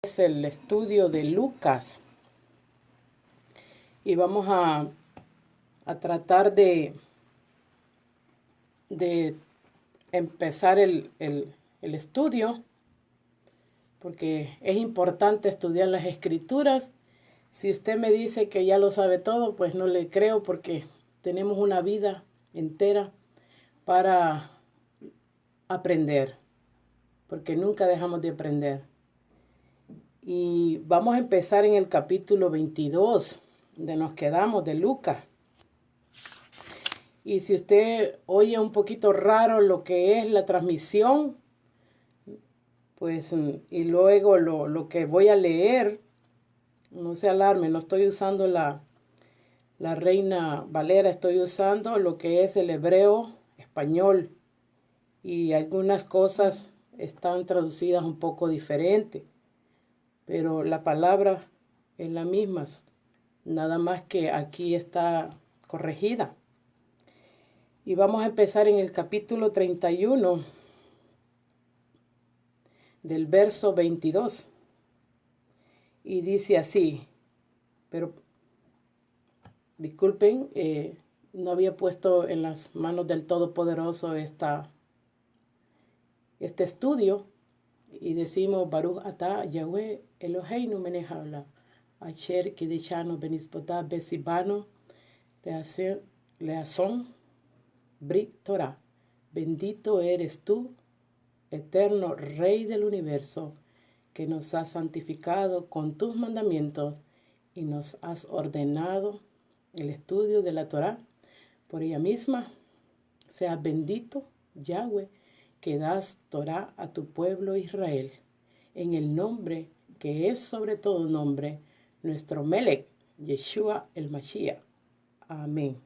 Es el estudio de Lucas y vamos a tratar de empezar el estudio, porque es importante estudiar las escrituras. Si usted me dice que ya lo sabe todo, pues no le creo, porque tenemos una vida entera para aprender, porque nunca dejamos de aprender. Y vamos a empezar en el capítulo 22, donde nos quedamos, de Lucas. Y si usted oye un poquito raro lo que es la transmisión, pues, y luego lo que voy a leer, no se alarme, no estoy usando la Reina Valera, estoy usando lo que es el hebreo español. Y algunas cosas están traducidas un poco diferente, pero la palabra es la misma, nada más que aquí está corregida. Y vamos a empezar en el capítulo 31, del verso 22. Y dice así, pero disculpen, no había puesto en las manos del Todopoderoso este estudio. Y decimos, Baruch atah Yahweh Eloheinu melech haolam, asher kideshanu benispotah besibano leazón Brit Torah. Bendito eres tú, eterno Rey del universo, que nos has santificado con tus mandamientos y nos has ordenado el estudio de la Torah. Por ella misma, seas bendito, Yahweh, que das Torah a tu pueblo Israel, en el nombre que es sobre todo nombre, nuestro Melech, Yeshua el Mashiach. Amén.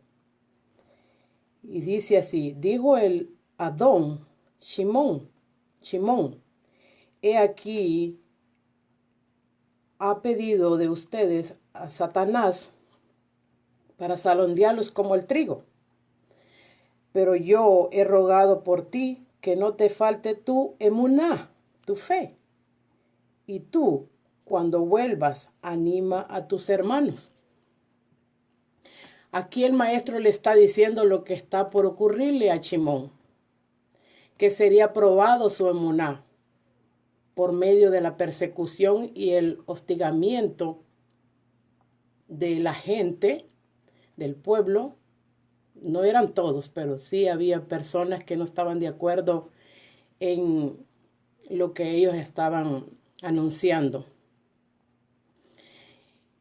Y dice así, dijo el Adón, Shimón, he aquí, ha pedido de ustedes a Satanás para salondearlos como el trigo. Pero yo he rogado por ti que no te falte tu emuná, tu fe. Y tú, cuando vuelvas, anima a tus hermanos. Aquí el maestro le está diciendo lo que está por ocurrirle a Shimón, que sería probado su emuná por medio de la persecución y el hostigamiento de la gente, del pueblo. No eran todos, pero sí había personas que no estaban de acuerdo en lo que ellos estaban anunciando.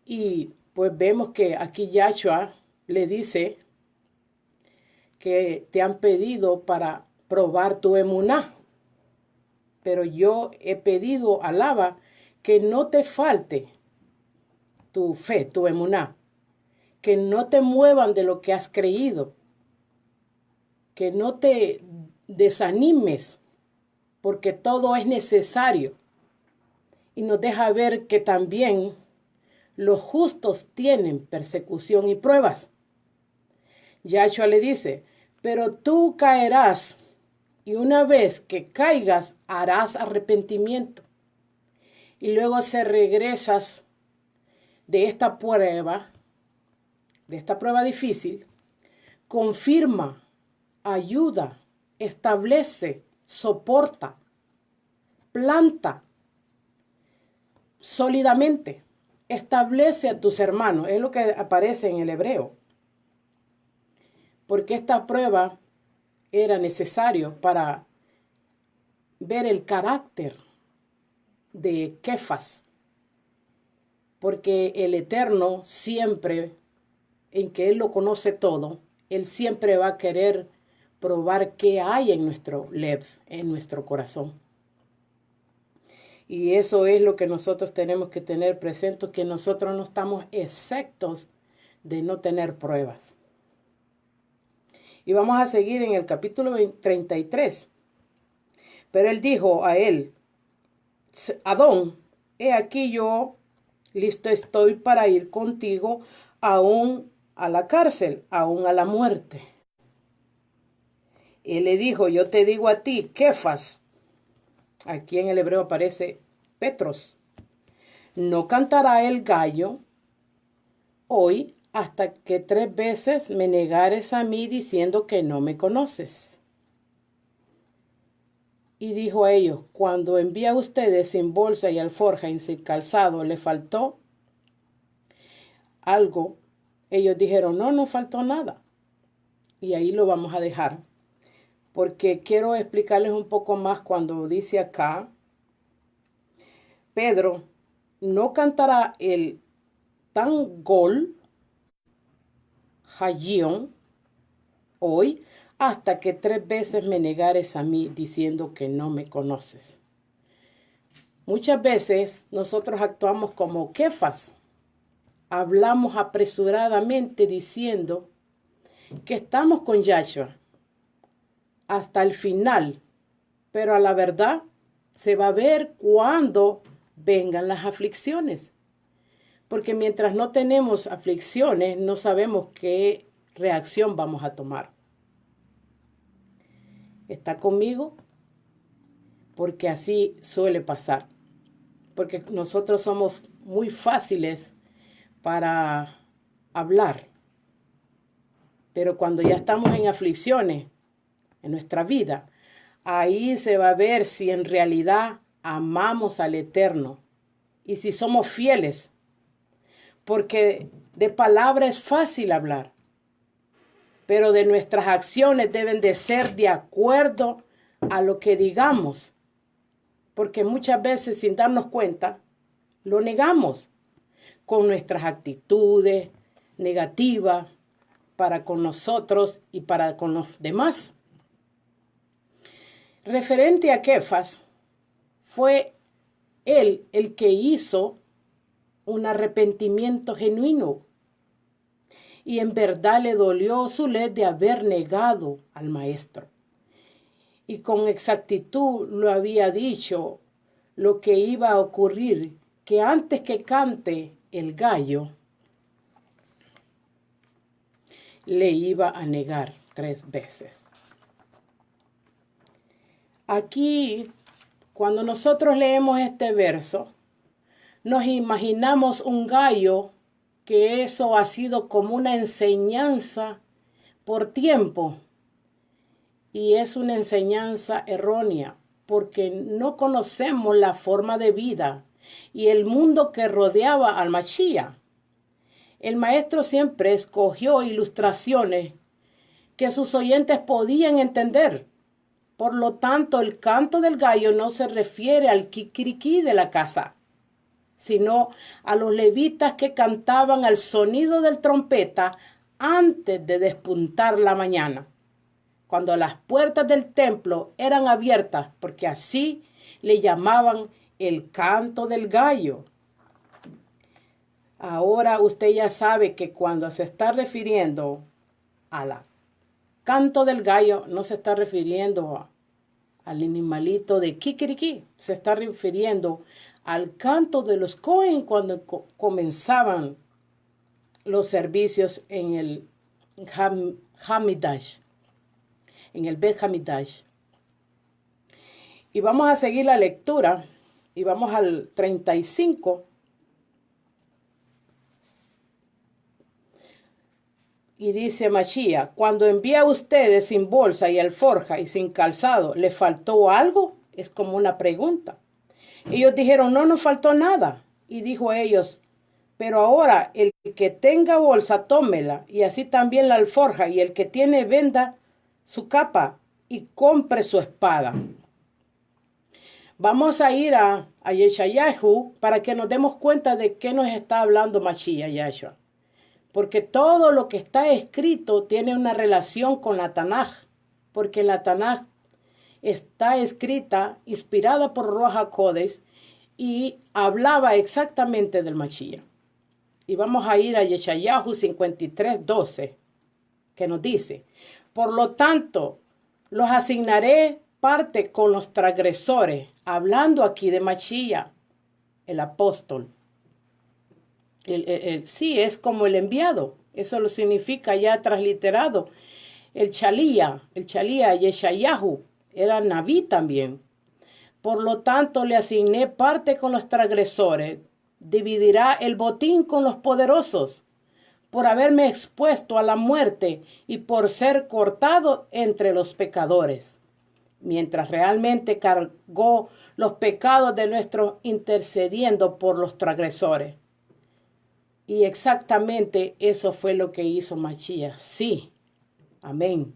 Y pues vemos que aquí Yahshua le dice que te han pedido para probar tu emuná, pero yo he pedido, alaba, que no te falte tu fe, tu emuná, que no te muevan de lo que has creído, que no te desanimes, porque todo es necesario. Y nos deja ver que también los justos tienen persecución y pruebas. Yahshua le dice, pero tú caerás, y una vez que caigas harás arrepentimiento. Y luego se regresas de esta prueba difícil, confirma, ayuda, establece, soporta, planta sólidamente, establece a tus hermanos. Es lo que aparece en el hebreo. Porque esta prueba era necesario para ver el carácter de Kefas. Porque el Eterno siempre, en que Él lo conoce todo, Él siempre va a querer probar qué hay en nuestro lev, en nuestro corazón. Y eso es lo que nosotros tenemos que tener presente, que nosotros no estamos exentos de no tener pruebas. Y vamos a seguir en el capítulo 33. Pero él dijo a él, Adón, he aquí yo listo estoy para ir contigo aún a la cárcel, aún a la muerte. Él le dijo, yo te digo a ti, Kefas. Aquí en el hebreo aparece Petros. no cantará el gallo hoy hasta que 3 veces me negares a mí diciendo que no me conoces. Y dijo a ellos, cuando envié a ustedes sin bolsa y alforja y sin calzado, ¿le faltó algo? Ellos dijeron, no, no faltó nada. Y ahí lo vamos a dejar, porque quiero explicarles un poco más cuando dice acá, Pedro no cantará el tangol, Hagion, hoy, hasta que 3 veces me negares a mí diciendo que no me conoces. Muchas veces nosotros actuamos como Kefas. Hablamos apresuradamente diciendo que estamos con Yahshua hasta el final, pero a la verdad se va a ver cuando vengan las aflicciones. Porque mientras no tenemos aflicciones, no sabemos qué reacción vamos a tomar. ¿Está conmigo? Porque así suele pasar. Porque nosotros somos muy fáciles para hablar. Pero cuando ya estamos en aflicciones en nuestra vida, ahí se va a ver si en realidad amamos al Eterno y si somos fieles. Porque de palabra es fácil hablar, pero de nuestras acciones deben de ser de acuerdo a lo que digamos. Porque muchas veces sin darnos cuenta, lo negamos con nuestras actitudes negativas para con nosotros y para con los demás. Referente a Kefas, fue él el que hizo un arrepentimiento genuino. Y en verdad le dolió su ley de haber negado al maestro. Y con exactitud lo había dicho lo que iba a ocurrir, que antes que cante el gallo, le iba a negar 3 veces. Aquí, cuando nosotros leemos este verso, nos imaginamos un gallo, que eso ha sido como una enseñanza por tiempo. Y es una enseñanza errónea, porque no conocemos la forma de vida y el mundo que rodeaba al Mashiach. El maestro siempre escogió ilustraciones que sus oyentes podían entender. Por lo tanto, el canto del gallo no se refiere al kikiriki de la casa, sino a los levitas que cantaban al sonido del trompeta antes de despuntar la mañana, cuando las puertas del templo eran abiertas, porque así le llamaban el canto del gallo. Ahora usted ya sabe que cuando se está refiriendo al canto del gallo, no se está refiriendo al animalito de kikiriki, se está refiriendo al canto de los Cohen cuando comenzaban los servicios en el Hamidash, en el Bet Hamidash. Y vamos a seguir la lectura y vamos al 35. Y dice Mashiach, cuando envié a ustedes sin bolsa y alforja y sin calzado, ¿le faltó algo? Es como una pregunta. Ellos dijeron, no nos faltó nada. Y dijo a ellos, pero ahora el que tenga bolsa, tómela, y así también la alforja, y el que tiene venda su capa y compre su espada. Vamos a ir a Yeshayahu para que nos demos cuenta de qué nos está hablando Mashiach Yahshua. Porque todo lo que está escrito tiene una relación con la Tanaj, porque la Tanaj está escrita, inspirada por Ruach HaKodesh, y hablaba exactamente del Mashiach. Y vamos a ir a Yeshayahu 53:12, que nos dice, por lo tanto, los asignaré parte con los transgresores, hablando aquí de Mashiach, el apóstol. Sí, es como el enviado. Eso lo significa ya transliterado. El Chalía, Yeshayahu, era Naví también. Por lo tanto, le asigné parte con los transgresores. dividirá el botín con los poderosos, por haberme expuesto a la muerte y por ser cortado entre los pecadores, mientras realmente cargó los pecados de nuestros intercediendo por los transgresores. Y exactamente eso fue lo que hizo Mashiach. Sí, amén.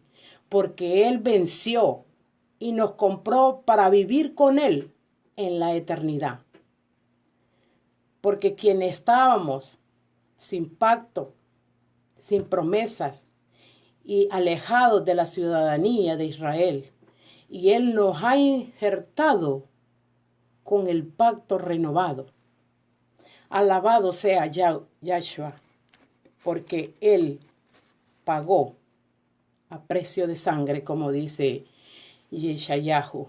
Porque Él venció y nos compró para vivir con Él en la eternidad. Porque quienes estábamos sin pacto, sin promesas y alejados de la ciudadanía de Israel, y Él nos ha injertado con el pacto renovado. Alabado sea Yahshua, porque Él pagó a precio de sangre, como dice Yeshayahu.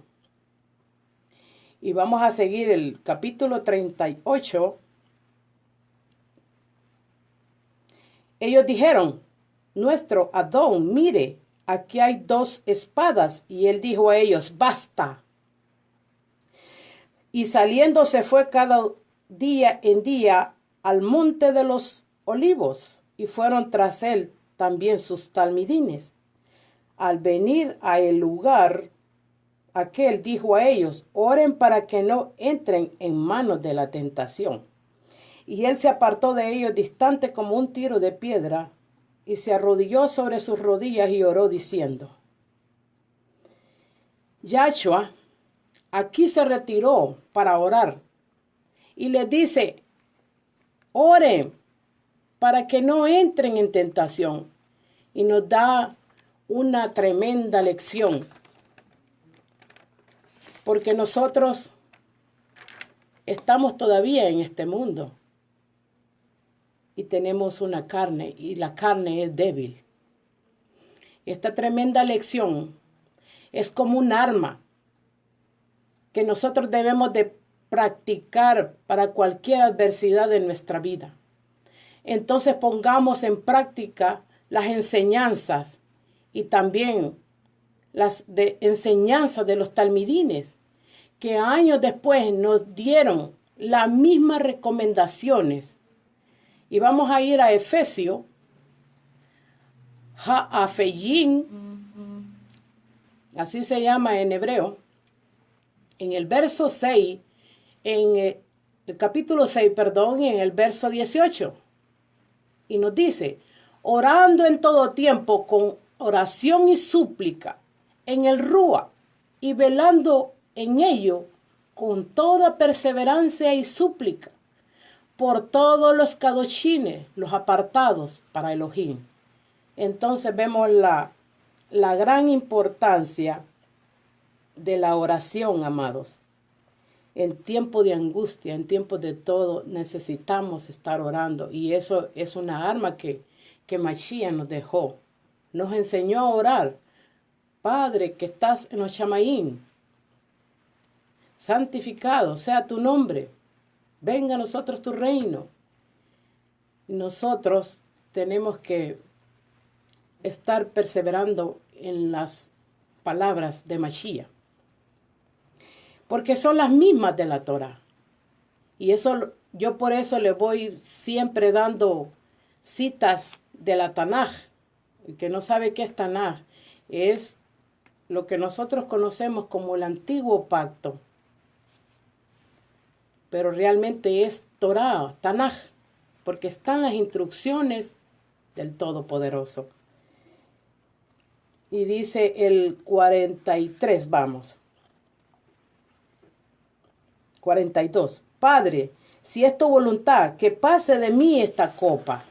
Y vamos a seguir el capítulo 38. Ellos dijeron, nuestro Adón, mire, aquí hay 2 espadas. Y él dijo a ellos, basta. Y saliendo se fue cada día en día al monte de los olivos, y fueron tras él también sus talmidines. Al venir a el lugar aquel, dijo a ellos, oren para que no entren en manos de la tentación. Y él se apartó de ellos distante como un tiro de piedra, y se arrodilló sobre sus rodillas y oró diciendo, Yahshua aquí se retiró para orar, y les dice, oren para que no entren en tentación. Y nos da una tremenda lección, porque nosotros estamos todavía en este mundo y tenemos una carne, y la carne es débil. Esta tremenda lección es como un arma que nosotros debemos de practicar para cualquier adversidad de nuestra vida. Entonces pongamos en práctica las enseñanzas y también las enseñanzas de los talmidines, que años después nos dieron las mismas recomendaciones. Y vamos a ir a Efesios, Ha'afeyim, así se llama en hebreo, en el verso 6, en el capítulo 6, perdón, en el verso 18. Y nos dice, orando en todo tiempo con oración y súplica en el Rúa, y velando en ello con toda perseverancia y súplica por todos los kadoshines, los apartados para Elohim. Entonces vemos la gran importancia de la oración, amados. En tiempo de angustia, en tiempo de todo, necesitamos estar orando. Y eso es una arma que Mashiach nos dejó. Nos enseñó a orar. Padre que estás en los Shamaim, santificado sea tu nombre. Venga a nosotros tu reino. Y nosotros tenemos que estar perseverando en las palabras de Mashiach, porque son las mismas de la Torah. Y eso, yo por eso le voy siempre dando citas de la Tanaj. El que no sabe qué es Tanaj, es lo que nosotros conocemos como el antiguo pacto, pero realmente es Torah, Tanaj, porque están las instrucciones del Todopoderoso. Y dice el 43, vamos. 42. Padre, si es tu voluntad, que pase de mí esta copa,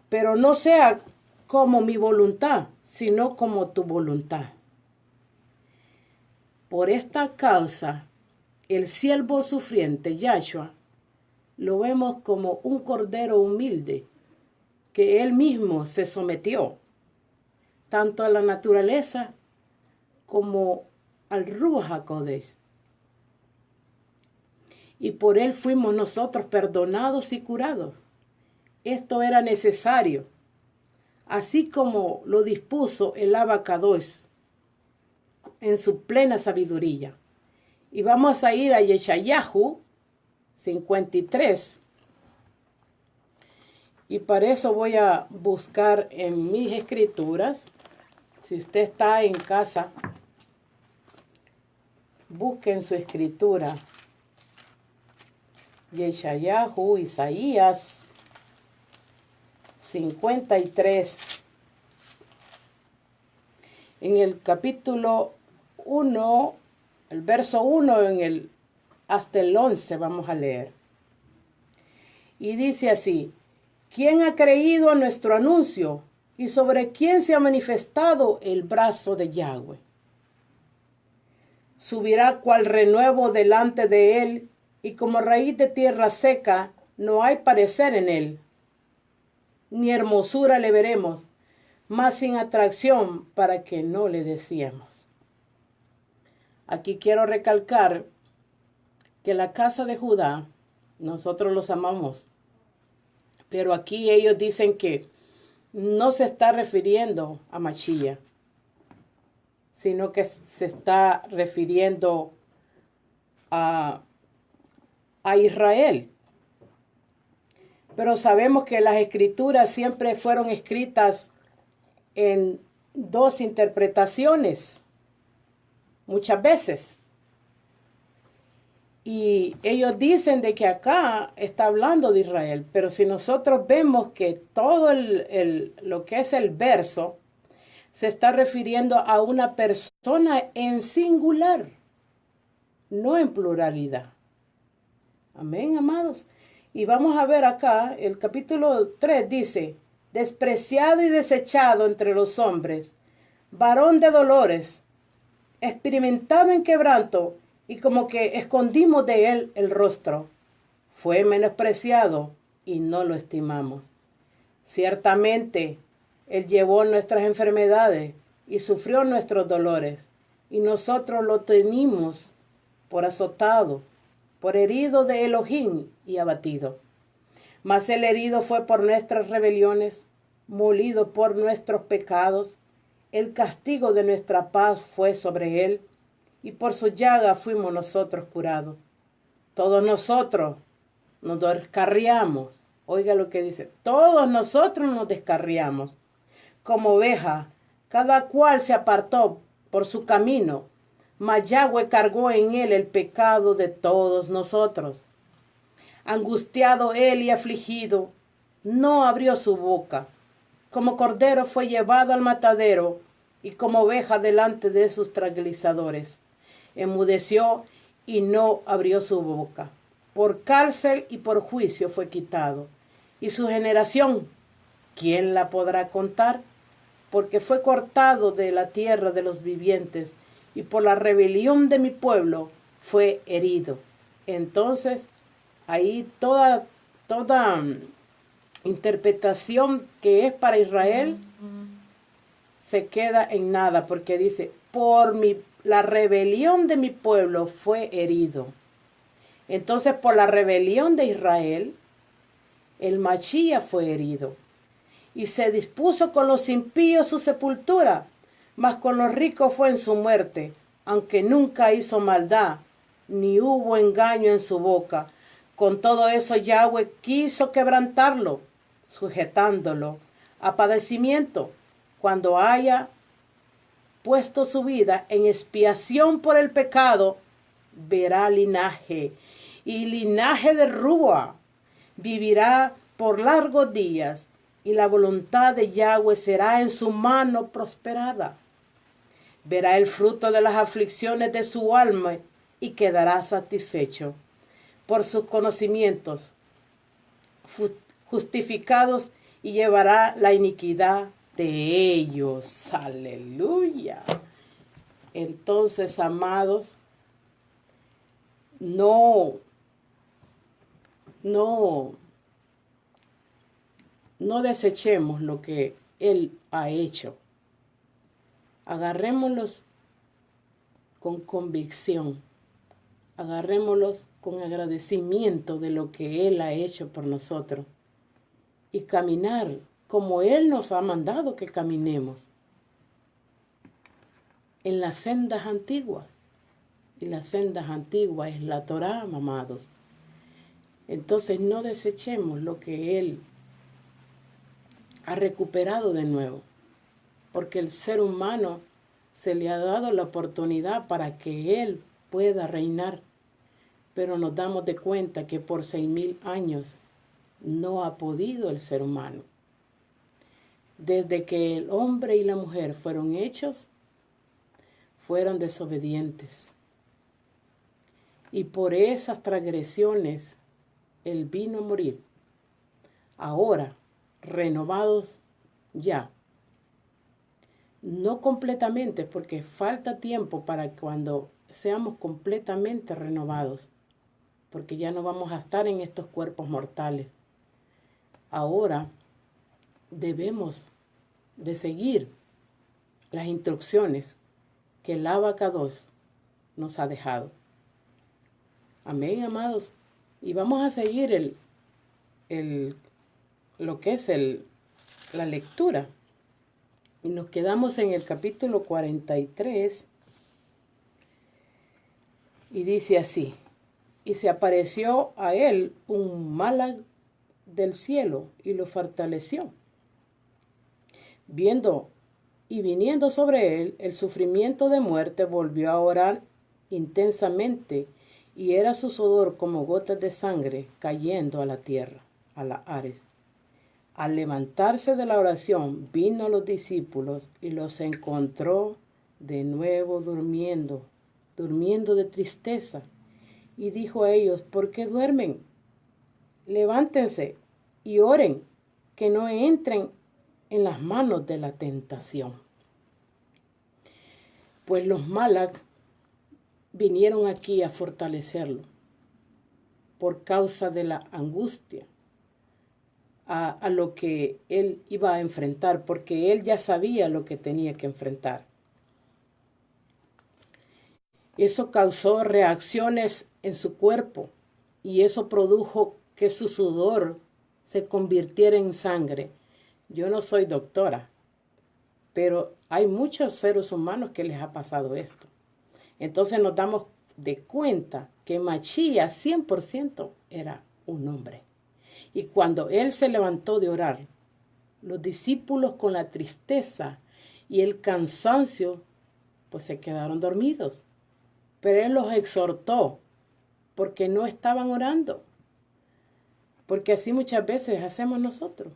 pero no sea como mi voluntad, sino como tu voluntad. Por esta causa, el siervo sufriente, Yahshua, lo vemos como un cordero humilde, que él mismo se sometió, tanto a la naturaleza como al Ruach HaKodesh. Y por él fuimos nosotros perdonados y curados. Esto era necesario, así como lo dispuso el Abacadosh en su plena sabiduría. Y vamos a ir a Yeshayahu, 53. Y para eso voy a buscar en mis escrituras. Si usted está en casa, busque en su escritura. Yeshayahu, Isaías 53. En el capítulo 1, el verso 1 hasta el 11 vamos a leer. Y dice así: ¿Quién ha creído a nuestro anuncio? ¿Y sobre quién se ha manifestado el brazo de Yahweh? Subirá cual renuevo delante de él, y como raíz de tierra seca, no hay parecer en él. Ni hermosura le veremos, mas sin atracción para que no le deseemos. Aquí quiero recalcar que la casa de Judá, nosotros los amamos, pero aquí ellos dicen que no se está refiriendo a Mashiach, sino que se está refiriendo a Israel. Pero sabemos que las escrituras siempre fueron escritas en dos interpretaciones, muchas veces. Y ellos dicen de que acá está hablando de Israel, pero si nosotros vemos que todo lo que es el verso se está refiriendo a una persona en singular, no en pluralidad. Amén, amados. Y vamos a ver acá, el capítulo 3 dice: despreciado y desechado entre los hombres, varón de dolores, experimentado en quebranto, y como que escondimos de él el rostro. Fue menospreciado y no lo estimamos. Ciertamente, él llevó nuestras enfermedades y sufrió nuestros dolores, y nosotros lo tenimos por azotado, por herido de Elohim y abatido. Mas el herido fue por nuestras rebeliones, molido por nuestros pecados. El castigo de nuestra paz fue sobre él, y por su llaga fuimos nosotros curados. Todos nosotros nos descarriamos. Oiga lo que dice: todos nosotros nos descarriamos. Como oveja, cada cual se apartó por su camino, mas Yahweh cargó en él el pecado de todos nosotros. Angustiado él y afligido, no abrió su boca. Como cordero fue llevado al matadero, y como oveja delante de sus tranquilizadores. Enmudeció y no abrió su boca. Por cárcel y por juicio fue quitado. Y su generación, ¿quién la podrá contar? Porque fue cortado de la tierra de los vivientes, y por la rebelión de mi pueblo fue herido. Entonces, ahí toda interpretación que es para Israel se queda en nada, porque dice: la rebelión de mi pueblo fue herido. Entonces, por la rebelión de Israel, el Mashiach fue herido. Y se dispuso con los impíos su sepultura, mas con los ricos fue en su muerte, aunque nunca hizo maldad, ni hubo engaño en su boca. Con todo eso Yahweh quiso quebrantarlo, sujetándolo a padecimiento, cuando haya puesto su vida en expiación por el pecado. Verá linaje, y linaje de Rúa vivirá por largos días, y la voluntad de Yahweh será en su mano prosperada. Verá el fruto de las aflicciones de su alma, y quedará satisfecho. Por sus conocimientos justificados, y llevará la iniquidad de ellos. Aleluya. Entonces, amados, no desechemos lo que Él ha hecho. Agarrémoslos con convicción. Agarrémoslos con agradecimiento de lo que Él ha hecho por nosotros. Y caminar como Él nos ha mandado que caminemos. En las sendas antiguas. Y las sendas antiguas es la Torá, amados. Entonces no desechemos lo que Él ha recuperado de nuevo, porque el ser humano se le ha dado la oportunidad para que Él pueda reinar, pero nos damos de cuenta que por 6,000 años no ha podido el ser humano. Desde que el hombre y la mujer fueron hechos, fueron desobedientes. Y por esas transgresiones Él vino a morir. Ahora, renovados ya. No completamente, porque falta tiempo para cuando seamos completamente renovados, porque ya no vamos a estar en estos cuerpos mortales. Ahora debemos de seguir las instrucciones que el Abacados nos ha dejado. Amén, amados. Y vamos a seguir lo que es la lectura. Y nos quedamos en el capítulo 43. Y dice así: y se apareció a él un malach del cielo y lo fortaleció. Viendo y viniendo sobre él el sufrimiento de muerte, volvió a orar intensamente, y era su sudor como gotas de sangre cayendo a la tierra, a la ares. Al levantarse de la oración, vino a los discípulos y los encontró de nuevo durmiendo de tristeza. Y dijo a ellos: ¿por qué duermen? Levántense y oren, que no entren en las manos de la tentación. Pues los malachs vinieron aquí a fortalecerlo por causa de la angustia a lo que él iba a enfrentar, porque él ya sabía lo que tenía que enfrentar. Eso causó reacciones en su cuerpo y eso produjo que su sudor se convirtiera en sangre. Yo no soy doctora, pero hay muchos seres humanos que les ha pasado esto. Entonces nos damos de cuenta que Machías 100% era un hombre. Y cuando él se levantó de orar, los discípulos con la tristeza y el cansancio, pues se quedaron dormidos. Pero él los exhortó porque no estaban orando. Porque así muchas veces hacemos nosotros.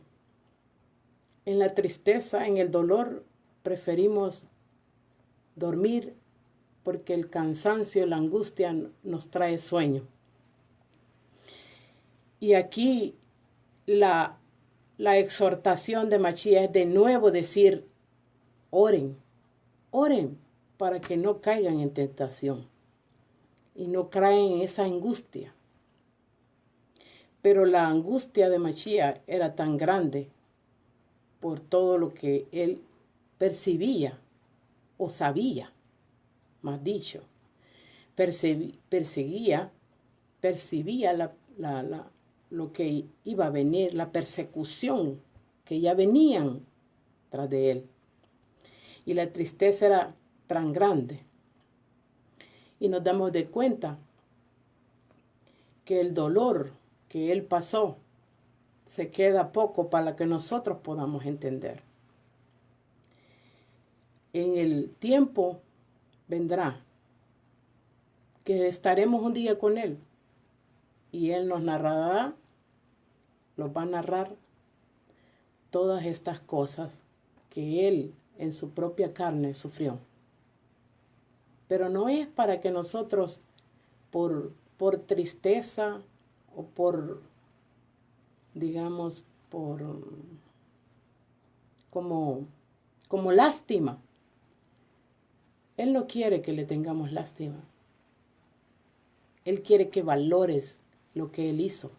En la tristeza, en el dolor, preferimos dormir porque el cansancio, la angustia nos trae sueño. Y aquí la exhortación de Machías es de nuevo decir: oren, oren para que no caigan en tentación y no caen en esa angustia. Pero la angustia de Machías era tan grande por todo lo que él percibía o sabía, más dicho, percibía lo que iba a venir, la persecución que ya venían tras de él. Y la tristeza era tan grande. Y nos damos de cuenta que el dolor que él pasó se queda poco para que nosotros podamos entender. En el tiempo vendrá que estaremos un día con él y él nos narrará, nos va a narrar todas estas cosas que él en su propia carne sufrió. Pero no es para que nosotros por tristeza o por, digamos, por como lástima. Él no quiere que le tengamos lástima. Él quiere que valores lo que él hizo.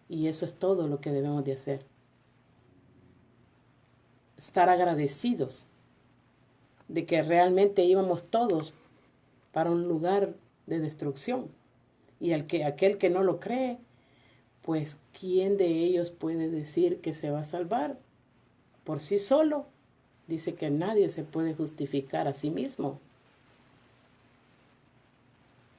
Y eso es todo lo que debemos de hacer. Estar agradecidos de que realmente íbamos todos para un lugar de destrucción. Y aquel que no lo cree, pues ¿quién de ellos puede decir que se va a salvar? Por sí solo. Dice que nadie se puede justificar a sí mismo.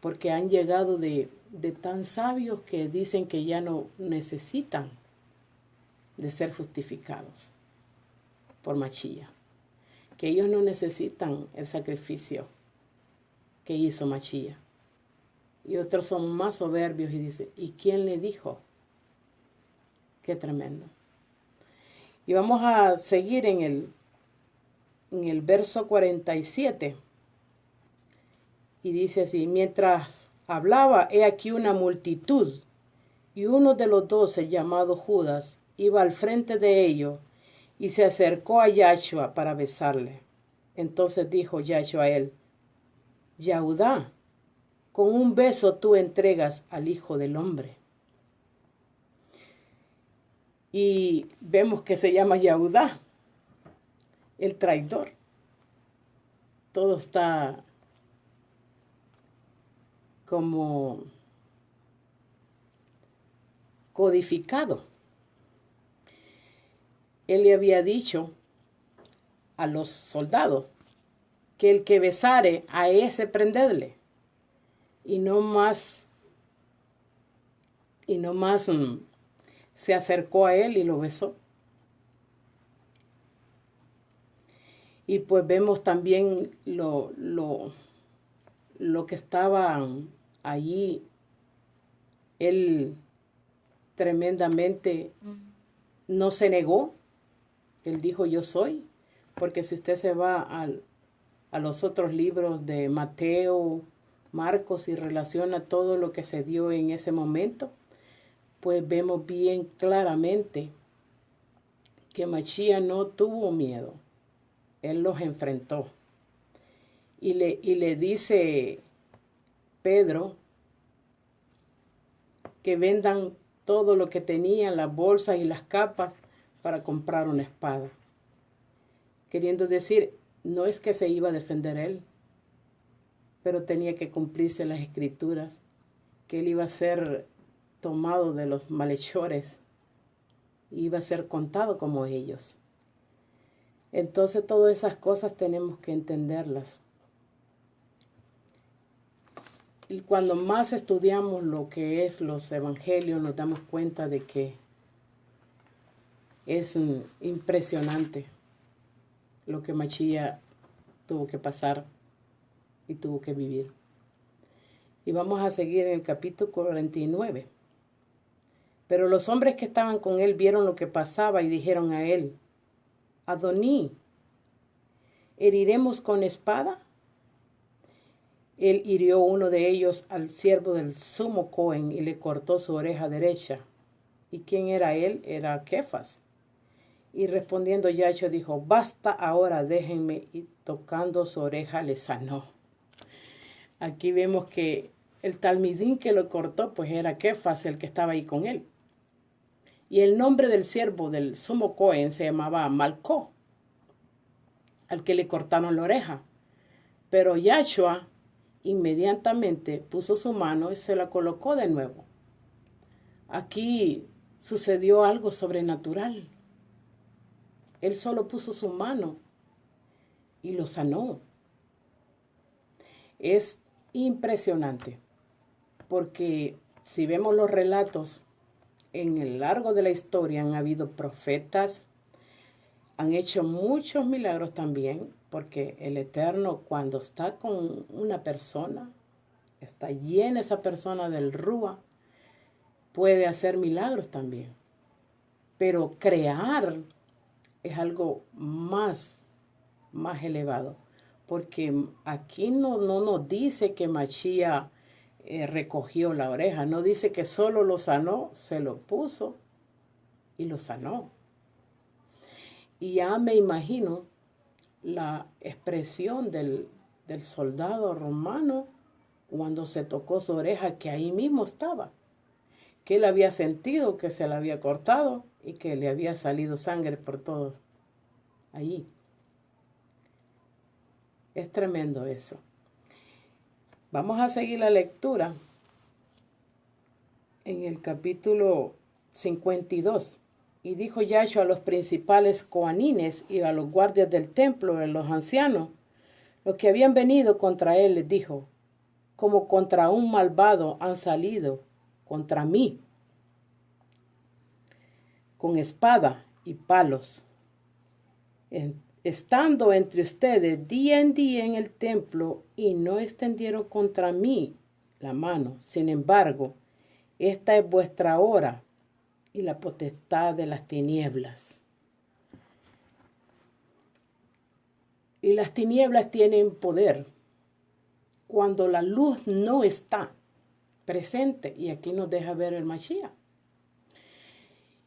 Porque han llegado de de tan sabios que dicen que ya no necesitan de ser justificados por Machía, que ellos no necesitan el sacrificio que hizo Machía. Y otros son más soberbios y dicen, ¿y quién le dijo? Qué tremendo. Y vamos a seguir en el verso 47. Y dice así, mientras hablaba, he aquí una multitud, y uno de los 12, llamado Judas, iba al frente de ellos, y se acercó a Yahshua para besarle. Entonces dijo Yahshua a él, Yahudá, con un beso tú entregas al Hijo del Hombre. Y vemos que se llama Yahudá, el traidor. Todo está como codificado. Él le había dicho a los soldados que el que besare a ese prendedle, y no más se acercó a él y lo besó. Y pues vemos también lo que estaba allí. Él tremendamente no se negó. Él dijo, yo soy. Porque si usted se va a los otros libros de Mateo, Marcos y relaciona todo lo que se dio en ese momento, pues vemos bien claramente que Machía no tuvo miedo. Él los enfrentó. Y le dice Pedro que vendan todo lo que tenían, las bolsas y las capas, para comprar una espada. Queriendo decir, no es que se iba a defender él, pero tenía que cumplirse las escrituras, que él iba a ser tomado de los malhechores, iba a ser contado como ellos. Entonces todas esas cosas tenemos que entenderlas. Y cuando más estudiamos lo que es los evangelios, nos damos cuenta de que es impresionante lo que Machía tuvo que pasar y tuvo que vivir. Y vamos a seguir en el capítulo 49. Pero los hombres que estaban con él vieron lo que pasaba y dijeron a él, Adoní, ¿heriremos con espada? Él hirió uno de ellos al siervo del sumo Cohen y le cortó su oreja derecha. ¿Y quién era él? Era Kefas. Y respondiendo Yahshua dijo, basta ahora, déjenme. Y tocando su oreja le sanó. Aquí vemos que el talmidín que lo cortó, pues era Kefas, el que estaba ahí con él. Y el nombre del siervo del sumo Cohen se llamaba Malcó, al que le cortaron la oreja. Pero Yahshua inmediatamente puso su mano y se la colocó de nuevo. Aquí sucedió algo sobrenatural. Él solo puso su mano y lo sanó. Es impresionante, porque si vemos los relatos en el largo de la historia, han habido profetas, han hecho muchos milagros también, porque el Eterno, cuando está con una persona, está llena esa persona del Rúa, puede hacer milagros también. Pero crear es algo más elevado, porque aquí no nos dice que Machía recogió la oreja, no dice que solo lo sanó, se lo puso y lo sanó. Y ya me imagino la expresión del soldado romano cuando se tocó su oreja, que ahí mismo estaba, que él había sentido que se la había cortado y que le había salido sangre por todo allí. Es tremendo eso. Vamos a seguir la lectura en el capítulo 52. Y dijo Yahshua a los principales coanines y a los guardias del templo, a los ancianos, los que habían venido contra él, les dijo, como contra un malvado han salido contra mí, con espada y palos, estando entre ustedes día en día en el templo, y no extendieron contra mí la mano. Sin embargo, esta es vuestra hora y la potestad de las tinieblas. Y las tinieblas tienen poder cuando la luz no está presente. Y aquí nos deja ver el Mashiach.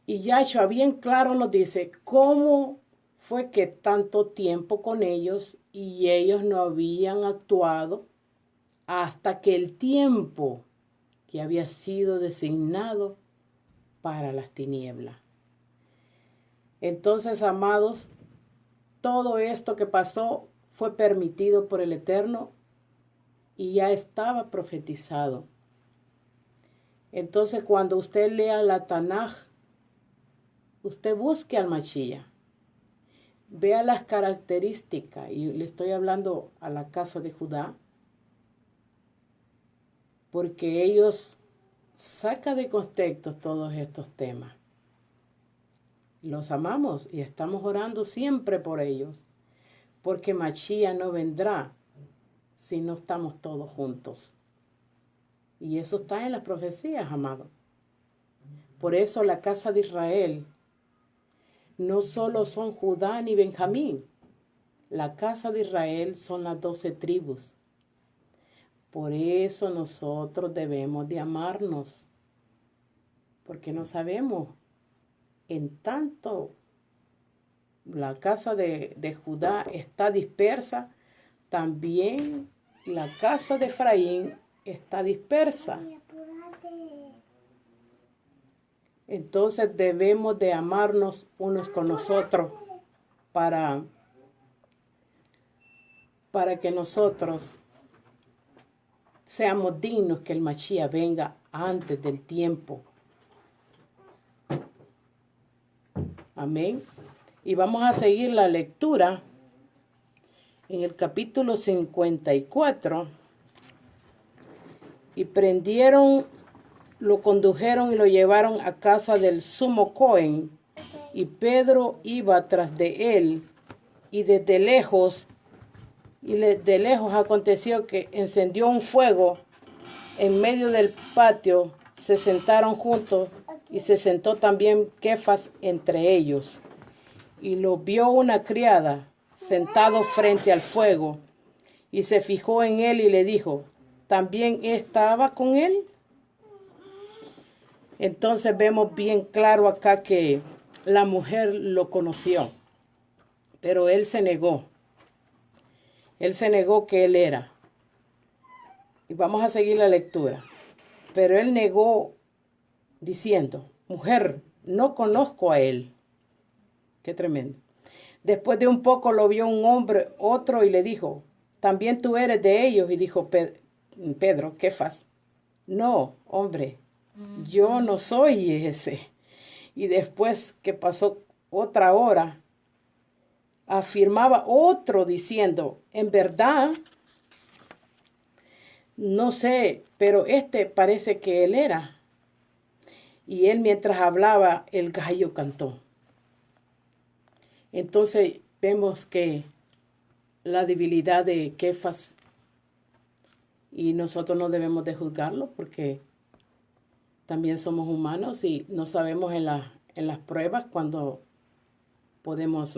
Y Yahshua bien claro nos dice cómo fue que tanto tiempo con ellos y ellos no habían actuado hasta que el tiempo que había sido designado para las tinieblas. Entonces, amados, todo esto que pasó fue permitido por el Eterno y ya estaba profetizado. Entonces, cuando usted lea la Tanaj, usted busque al Mashiach. Vea las características, y le estoy hablando a la casa de Judá, porque ellos sacan de contexto todos estos temas. Los amamos y estamos orando siempre por ellos, porque Mashiach no vendrá si no estamos todos juntos. Y eso está en las profecías, amado. Por eso la casa de Israel no solo son Judá ni Benjamín. La casa de Israel son las 12 tribus. Por eso nosotros debemos de amarnos. Porque no sabemos, en tanto la casa de Judá está dispersa, también la casa de Efraín está dispersa. Entonces debemos de amarnos unos con nosotros para que nosotros seamos dignos que el Mashiach venga antes del tiempo. Amén. Y vamos a seguir la lectura en el capítulo 54. Y prendieron, lo condujeron y lo llevaron a casa del sumo Cohen. Y Pedro iba tras de él, y desde lejos aconteció que encendió un fuego en medio del patio. Se sentaron juntos, y se sentó también Kefas entre ellos. Y lo vio una criada sentado frente al fuego, y se fijó en él y le dijo, ¿también estaba con él? Entonces vemos bien claro acá que la mujer lo conoció, pero él se negó. Él se negó que él era. Y vamos a seguir la lectura. Pero él negó diciendo, mujer, no conozco a él. Qué tremendo. Después de un poco lo vio un hombre, otro, y le dijo, ¿también tú eres de ellos? Y dijo Pedro, Kefas, no, hombre, yo no soy ese. Y después que pasó otra hora, afirmaba otro diciendo, en verdad, no sé, pero parece que él era. Y él mientras hablaba, el gallo cantó. Entonces vemos que la debilidad de Kefas, y nosotros no debemos de juzgarlo porque también somos humanos y no sabemos en las pruebas cuando podemos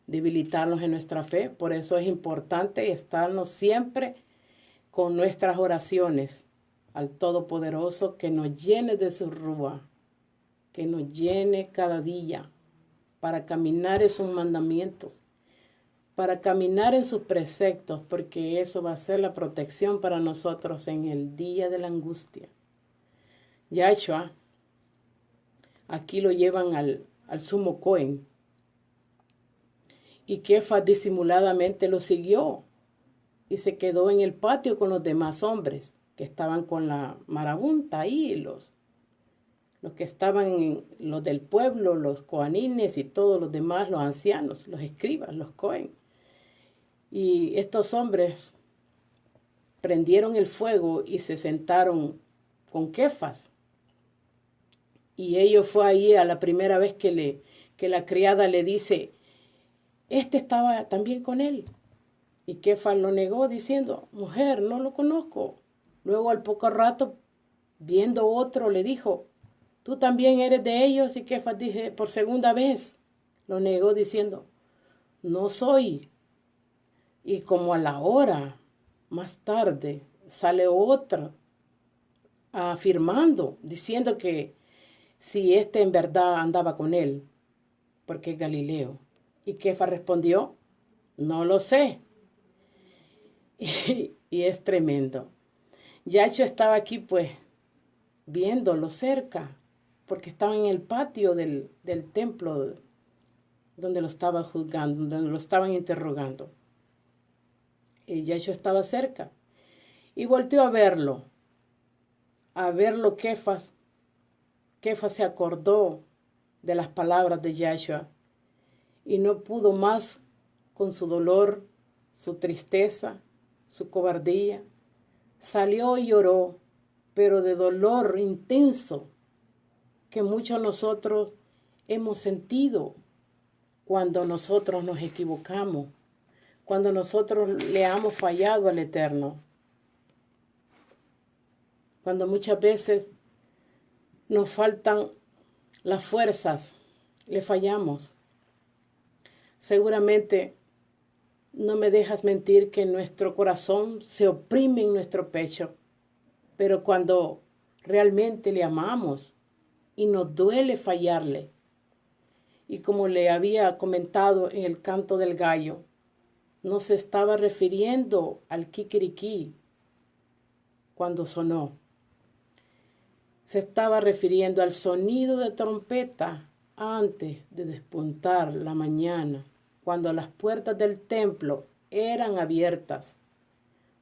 debilitarnos en nuestra fe. Por eso es importante estarnos siempre con nuestras oraciones al Todopoderoso, que nos llene de su Ruá, que nos llene cada día para caminar en sus mandamientos, para caminar en sus preceptos, porque eso va a ser la protección para nosotros en el día de la angustia. Yahshua, aquí lo llevan al sumo Cohen, y Kefas disimuladamente lo siguió y se quedó en el patio con los demás hombres que estaban con la marabunta ahí, los que estaban, los del pueblo, los coanines y todos los demás, los ancianos, los escribas, los Cohen. Y estos hombres prendieron el fuego y se sentaron con Kefas. Y ellos fue ahí a la primera vez que la criada le dice, este estaba también con él. Y Kefas lo negó diciendo, mujer, no lo conozco. Luego al poco rato, viendo otro, le dijo, tú también eres de ellos. Y Kefas dije, por segunda vez, lo negó diciendo, no soy. Y como a la hora más tarde sale otra afirmando, diciendo que si este en verdad andaba con él, porque es Galileo. Y Kefa respondió, no lo sé. Y es tremendo. Yacho estaba aquí pues viéndolo cerca, porque estaba en el patio del templo donde lo estaban juzgando, donde lo estaban interrogando. Y Yacho estaba cerca y volteó a verlo Kefas. Kefas se acordó de las palabras de Yahshua y no pudo más con su dolor, su tristeza, su cobardía. Salió y lloró, pero de dolor intenso que muchos de nosotros hemos sentido cuando nosotros nos equivocamos, cuando nosotros le hemos fallado al Eterno, cuando muchas veces nos faltan las fuerzas, le fallamos. Seguramente no me dejas mentir que nuestro corazón se oprime en nuestro pecho, pero cuando realmente le amamos y nos duele fallarle, y como le había comentado en el canto del gallo, no se estaba refiriendo al kikiriki cuando sonó. Se estaba refiriendo al sonido de trompeta antes de despuntar la mañana, cuando las puertas del templo eran abiertas,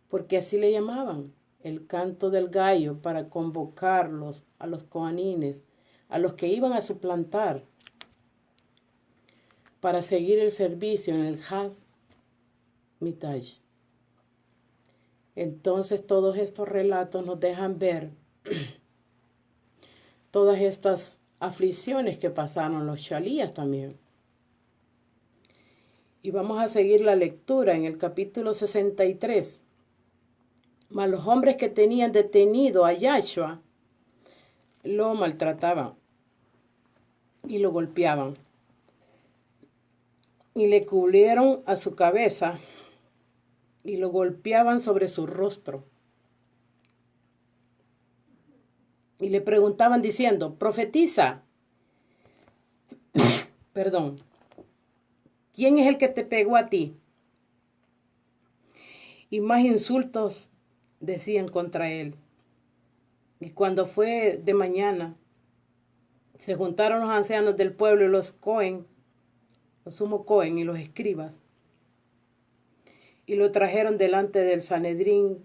porque así le llamaban, el canto del gallo, para convocarlos a los coanines, a los que iban a suplantar, para seguir el servicio en el Haz Mitash. Entonces todos estos relatos nos dejan ver todas estas aflicciones que pasaron los chalías también. Y vamos a seguir la lectura en el capítulo 63. Mas los hombres que tenían detenido a Yahshua lo maltrataban y lo golpeaban. Y le cubrieron a su cabeza y lo golpeaban sobre su rostro. Y le preguntaban diciendo, profetiza, perdón, ¿quién es el que te pegó a ti? Y más insultos decían contra él. Y cuando fue de mañana, se juntaron los ancianos del pueblo y los Cohen, los sumo Cohen y los escribas, y lo trajeron delante del Sanedrín,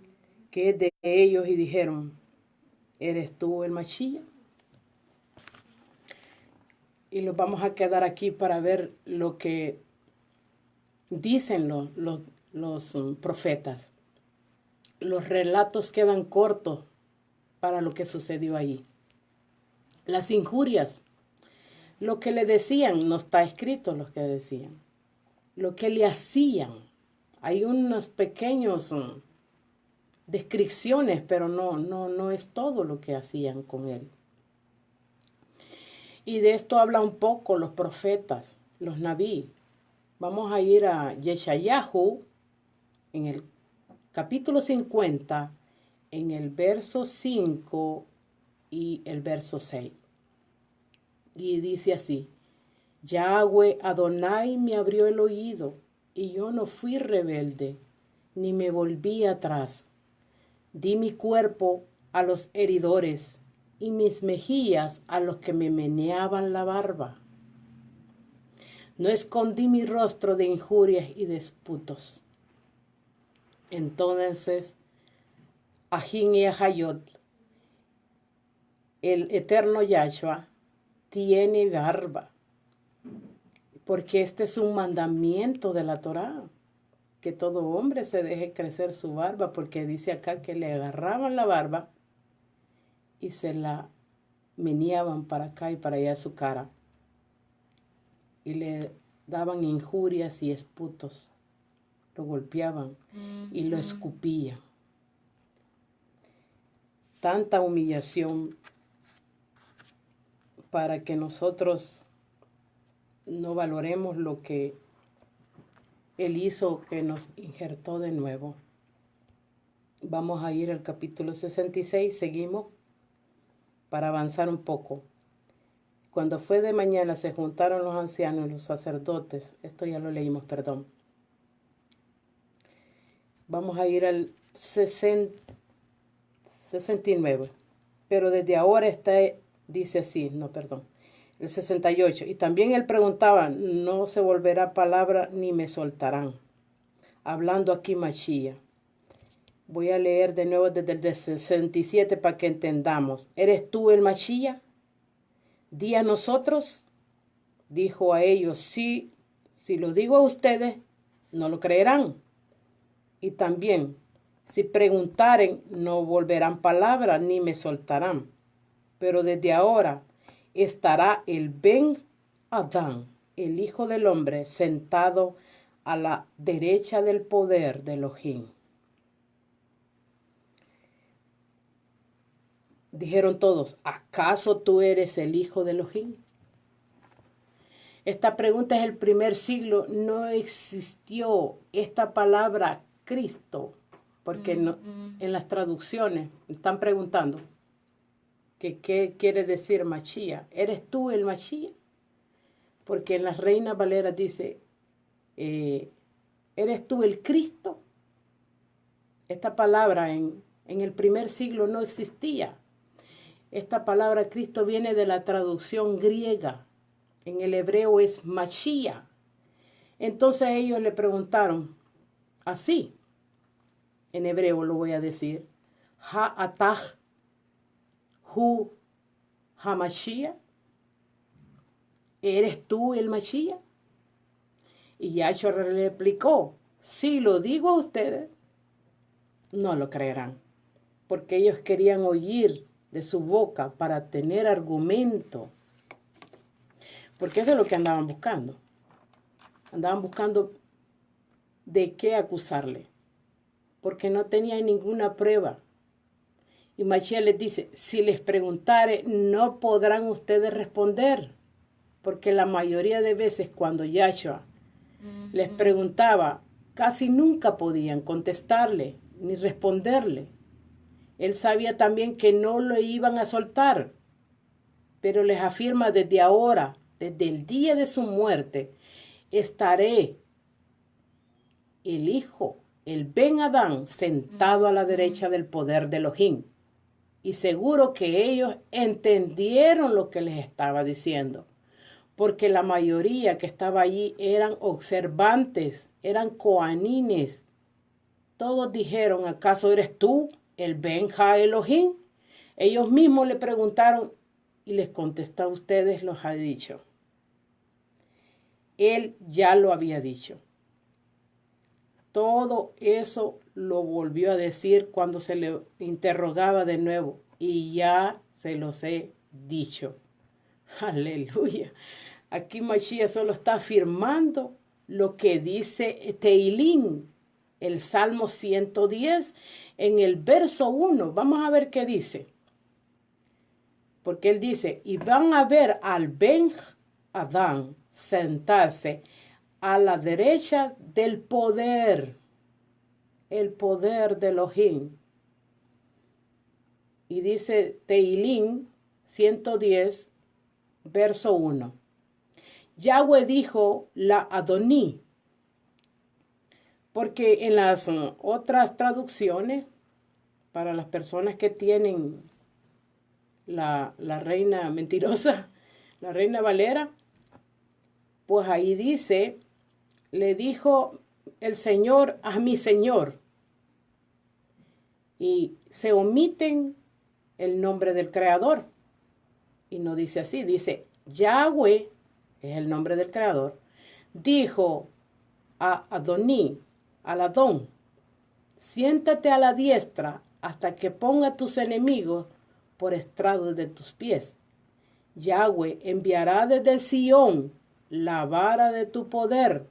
que es de ellos, y dijeron, ¿eres tú el Machía? Y los vamos a quedar aquí para ver lo que dicen los profetas. Los relatos quedan cortos para lo que sucedió allí. Las injurias, lo que le decían, no está escrito lo que decían. Lo que le hacían, hay unos pequeños descripciones, pero no es todo lo que hacían con él. Y de esto habla un poco los profetas, los nabí. Vamos a ir a Yeshayahu en el capítulo 50, en el verso 5 y el verso 6. Y dice así, Yahweh Adonai me abrió el oído, y yo no fui rebelde, ni me volví atrás. Di mi cuerpo a los heridores, y mis mejillas a los que me meneaban la barba. No escondí mi rostro de injurias y disputos. Entonces, Ajín y Ajayot, el eterno Yahshua, tiene barba, porque este es un mandamiento de la Torá, que todo hombre se deje crecer su barba, porque dice acá que le agarraban la barba y se la meneaban para acá y para allá a su cara. Y le daban injurias y esputos. Lo golpeaban y lo escupían. Tanta humillación para que nosotros no valoremos lo que Él hizo, que nos injertó de nuevo. Vamos a ir al capítulo 66, seguimos para avanzar un poco. Cuando fue de mañana se juntaron los ancianos y los sacerdotes. Esto ya lo leímos, perdón. Vamos a ir al 69. Pero desde ahora dice así, no, perdón. El 68. Y también él preguntaba, no se volverá palabra ni me soltarán. Hablando aquí Machía. Voy a leer de nuevo desde el 67 para que entendamos. ¿Eres tú el Machía? Di a nosotros. Dijo a ellos, sí, si lo digo a ustedes, no lo creerán. Y también, si preguntaren, no volverán palabra ni me soltarán. Pero desde ahora estará el Ben Adán, el Hijo del Hombre, sentado a la derecha del poder de Elohim. Dijeron todos, ¿acaso tú eres el Hijo de Elohim? Esta pregunta es el primer siglo. No existió esta palabra Cristo, porque no, en las traducciones están preguntando que qué quiere decir Machía. ¿Eres tú el Machía? Porque en las Reinas Valeras dice, ¿eres tú el Cristo? Esta palabra en el primer siglo no existía. Esta palabra Cristo viene de la traducción griega. En el hebreo es Machía. Entonces ellos le preguntaron, así, en hebreo lo voy a decir, Ha'atah hu HaMashia, ¿eres tú el Machía? Y Yahshua le replicó, si lo digo a ustedes, no lo creerán, porque ellos querían oír de su boca para tener argumento, porque eso es lo que andaban buscando. Andaban buscando de qué acusarle, porque no tenían ninguna prueba. Y Mashiach les dice, si les preguntare, no podrán ustedes responder, porque la mayoría de veces cuando Yahshua les preguntaba, casi nunca podían contestarle ni responderle. Él sabía también que no lo iban a soltar, pero les afirma desde ahora, desde el día de su muerte, estaré el Hijo, el Ben Adán, sentado a la derecha del poder de Elohim. Y seguro que ellos entendieron lo que les estaba diciendo, porque la mayoría que estaba allí eran observantes, eran coanines. Todos dijeron, ¿acaso eres tú el Ben Ha Elohim? Ellos mismos le preguntaron y les contestó, a ustedes los ha dicho. Él ya lo había dicho. Todo eso lo volvió a decir cuando se le interrogaba de nuevo. Y ya se los he dicho. Aleluya. Aquí Mashiach solo está afirmando lo que dice Teilín, el Salmo 110, en el verso 1. Vamos a ver qué dice. Porque él dice, y van a ver al Ben Adán sentarse a la derecha del poder, el poder de Elohim. Y dice Teilín 110, verso 1. Yahweh dijo la Adoní, porque en las otras traducciones, para las personas que tienen la reina mentirosa, la Reina Valera, pues ahí dice, le dijo el Señor a mi Señor. Y se omiten el nombre del Creador. Y no dice así, dice Yahweh, es el nombre del Creador, dijo a Adoní, al Adón, siéntate a la diestra hasta que ponga a tus enemigos por estrado de tus pies. Yahweh enviará desde Sión la vara de tu poder,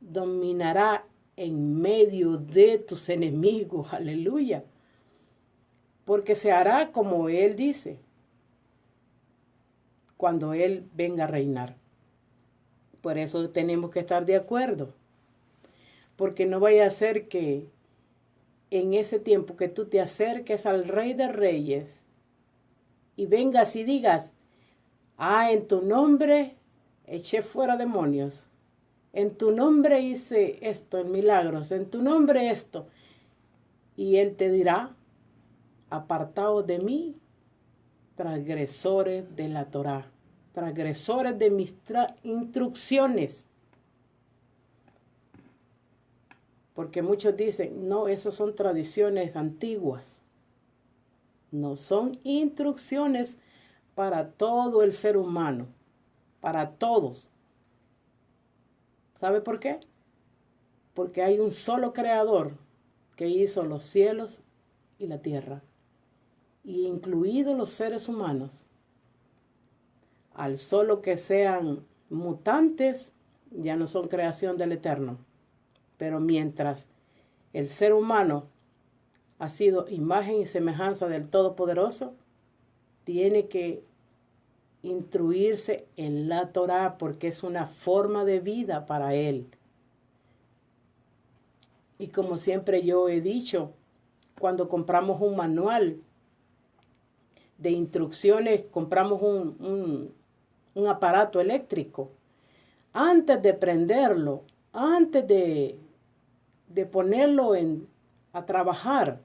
dominará en medio de tus enemigos, aleluya, porque se hará como Él dice, cuando Él venga a reinar. Por eso tenemos que estar de acuerdo, porque no vaya a ser que en ese tiempo que tú te acerques al Rey de Reyes y vengas y digas, en tu nombre eché fuera demonios, en tu nombre hice esto, en milagros, en tu nombre esto. Y Él te dirá, apartaos de mí, transgresores de la Torá, transgresores de mis instrucciones. Porque muchos dicen, no, esas son tradiciones antiguas. No, son instrucciones para todo el ser humano, para todos. ¿Sabe por qué? Porque hay un solo creador que hizo los cielos y la tierra, y incluidos los seres humanos. Al solo que sean mutantes, ya no son creación del Eterno. Pero mientras el ser humano ha sido imagen y semejanza del Todopoderoso, tiene que instruirse en la Torá porque es una forma de vida para él. Y como siempre yo he dicho, cuando compramos un manual de instrucciones, compramos un aparato eléctrico, antes de prenderlo, antes de ponerlo a trabajar,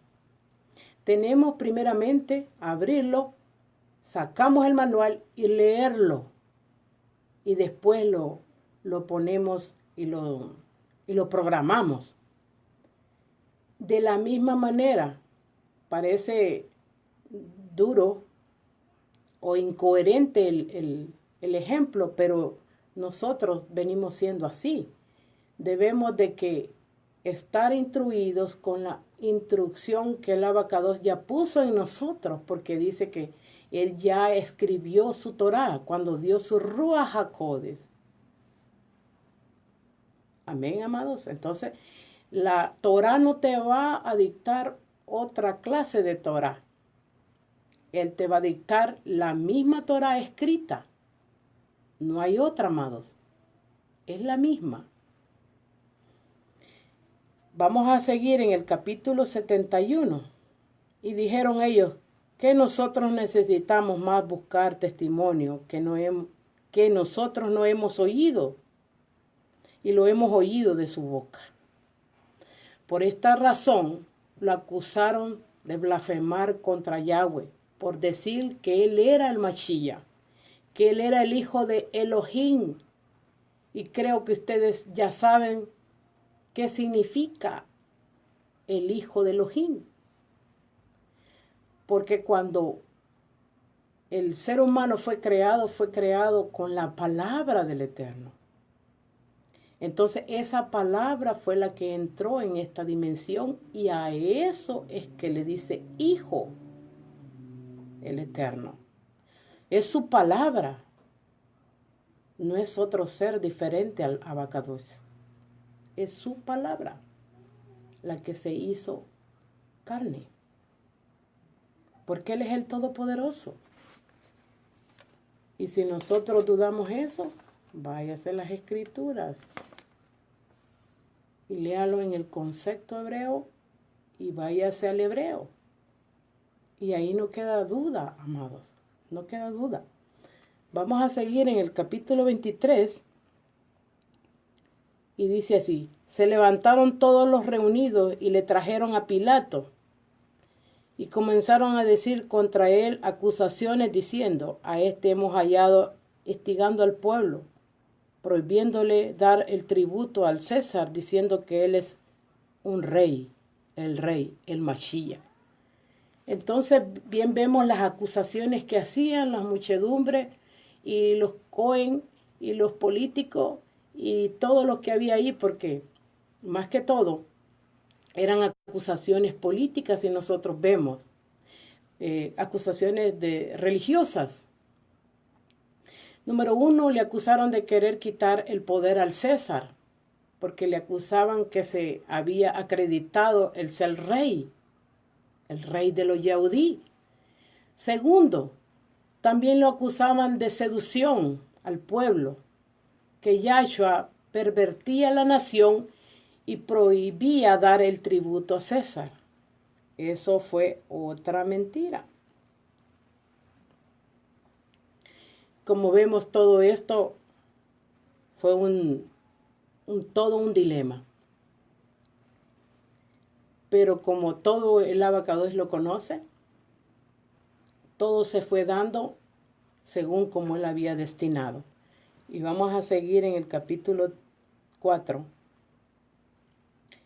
tenemos primeramente abrirlo, sacamos el manual y leerlo, y después lo ponemos y lo programamos. De la misma manera, parece duro o incoherente el ejemplo, pero nosotros venimos siendo así. Debemos de que estar instruidos con la instrucción que el Abacados ya puso en nosotros, porque dice que Él ya escribió su Torá cuando dio su Ruach HaKodesh. Amén, amados. Entonces, la Torá no te va a dictar otra clase de Torá. Él te va a dictar la misma Torá escrita. No hay otra, amados. Es la misma. Vamos a seguir en el capítulo 71. Y dijeron ellos que nosotros necesitamos más buscar testimonio que nosotros no hemos oído. Y lo hemos oído de su boca. Por esta razón lo acusaron de blasfemar contra Yahweh, por decir que Él era el Mashiach, que Él era el hijo de Elohim. Y creo que ustedes ya saben qué significa el hijo de Elohim. Porque cuando el ser humano fue creado con la palabra del Eterno. Entonces esa palabra fue la que entró en esta dimensión y a eso es que le dice hijo el Eterno. Es su palabra. No es otro ser diferente al Abacados. Es su palabra la que se hizo carne. Porque Él es el Todopoderoso. Y si nosotros dudamos eso, váyase a las Escrituras y léalo en el concepto hebreo y váyase al hebreo. Y ahí no queda duda, amados, no queda duda. Vamos a seguir en el capítulo 23 y dice así: se levantaron todos los reunidos y le trajeron a Pilato y comenzaron a decir contra él acusaciones diciendo: a este hemos hallado instigando al pueblo, prohibiéndole dar el tributo al César, diciendo que él es un rey, el Mashiach. Entonces bien vemos las acusaciones que hacían las muchedumbres y los Cohen y los políticos y todo lo que había ahí, porque más que todo eran acusaciones políticas y nosotros vemos acusaciones religiosas. Número 1, le acusaron de querer quitar el poder al César, porque le acusaban que se había acreditado el ser rey, el rey de los Yehudí. Segundo, también lo acusaban de seducción al pueblo, que Yahshua pervertía la nación y prohibía dar el tributo a César. Eso fue otra mentira. Como vemos, todo esto fue todo un dilema. Pero como todo el Abacados lo conoce, todo se fue dando según como él había destinado. Y vamos a seguir en el capítulo 4.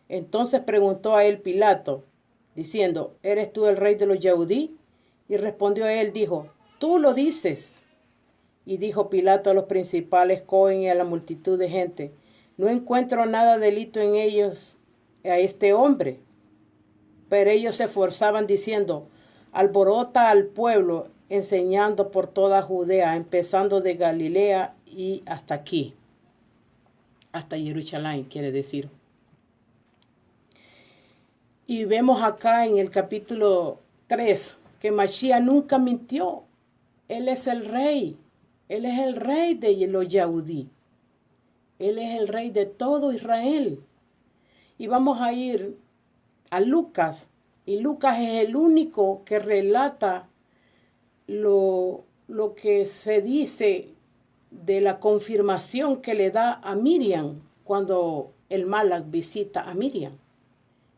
Entonces preguntó a él Pilato, diciendo, ¿eres tú el rey de los Yehudí? Y respondió a él, dijo, tú lo dices. Y dijo Pilato a los principales Cohen y a la multitud de gente, no encuentro nada delito en ellos a este hombre. Pero ellos se esforzaban diciendo, alborota al pueblo, enseñando por toda Judea, empezando de Galilea y hasta aquí, hasta Jerusalén, quiere decir. Y vemos acá en el capítulo 3 que Mashiach nunca mintió. Él es el rey. Él es el rey de los Yehudí. Él es el rey de todo Israel. Y vamos a ir a Lucas. Y Lucas es el único que relata lo que se dice de la confirmación que le da a Miriam cuando el Malak visita a Miriam.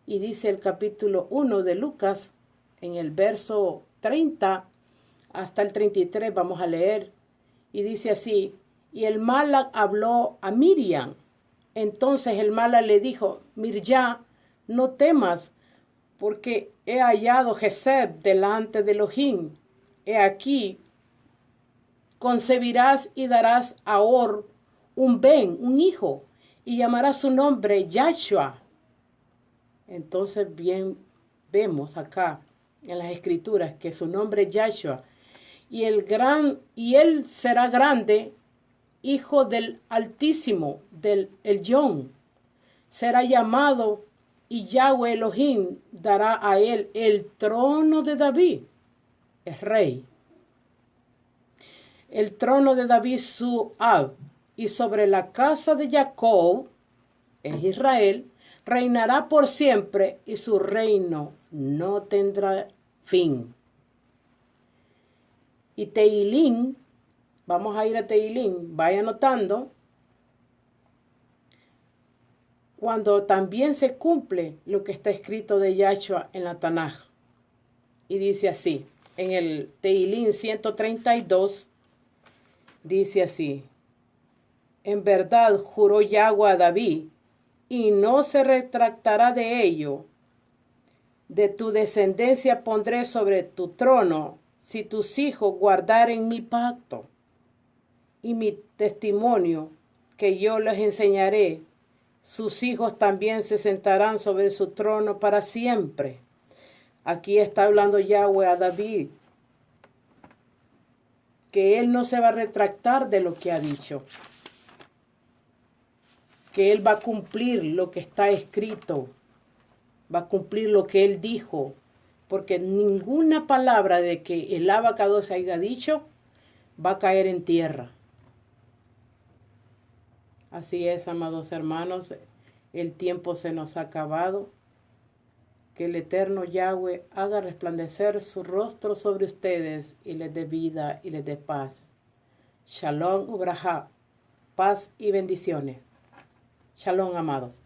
Y dice el capítulo 1 de Lucas, en el verso 30 hasta el 33, vamos a leer. Y dice así, y el Malak habló a Miriam. Entonces el Malak le dijo, Mirya, no temas, porque he hallado Gesed delante de Elohim. He aquí, concebirás y darás a Or un hijo, y llamarás su nombre Yahshua. Entonces bien vemos acá en las escrituras que su nombre es Yahshua. Y él será grande, hijo del Altísimo, del Elyon. Será llamado y Yahweh Elohim dará a él el trono de David. Es rey. El trono de David su Ab. Y sobre la casa de Jacob, es Israel, reinará por siempre y su reino no tendrá fin. Y Teilín, vamos a ir a Teilín, vaya anotando, cuando también se cumple lo que está escrito de Yahshua en la Tanaj. Y dice así, en el Teilín 132, dice así, en verdad juró Yahweh a David, y no se retractará de ello. De tu descendencia pondré sobre tu trono, si tus hijos guardaren mi pacto y mi testimonio que yo les enseñaré, sus hijos también se sentarán sobre su trono para siempre. Aquí está hablando Yahweh a David, que él no se va a retractar de lo que ha dicho, que él va a cumplir lo que está escrito, va a cumplir lo que él dijo, porque ninguna palabra de que el Abacados haya dicho va a caer en tierra. Así es, amados hermanos, el tiempo se nos ha acabado. Que el eterno Yahweh haga resplandecer su rostro sobre ustedes y les dé vida y les dé paz. Shalom ubrajá, paz y bendiciones. Shalom, amados.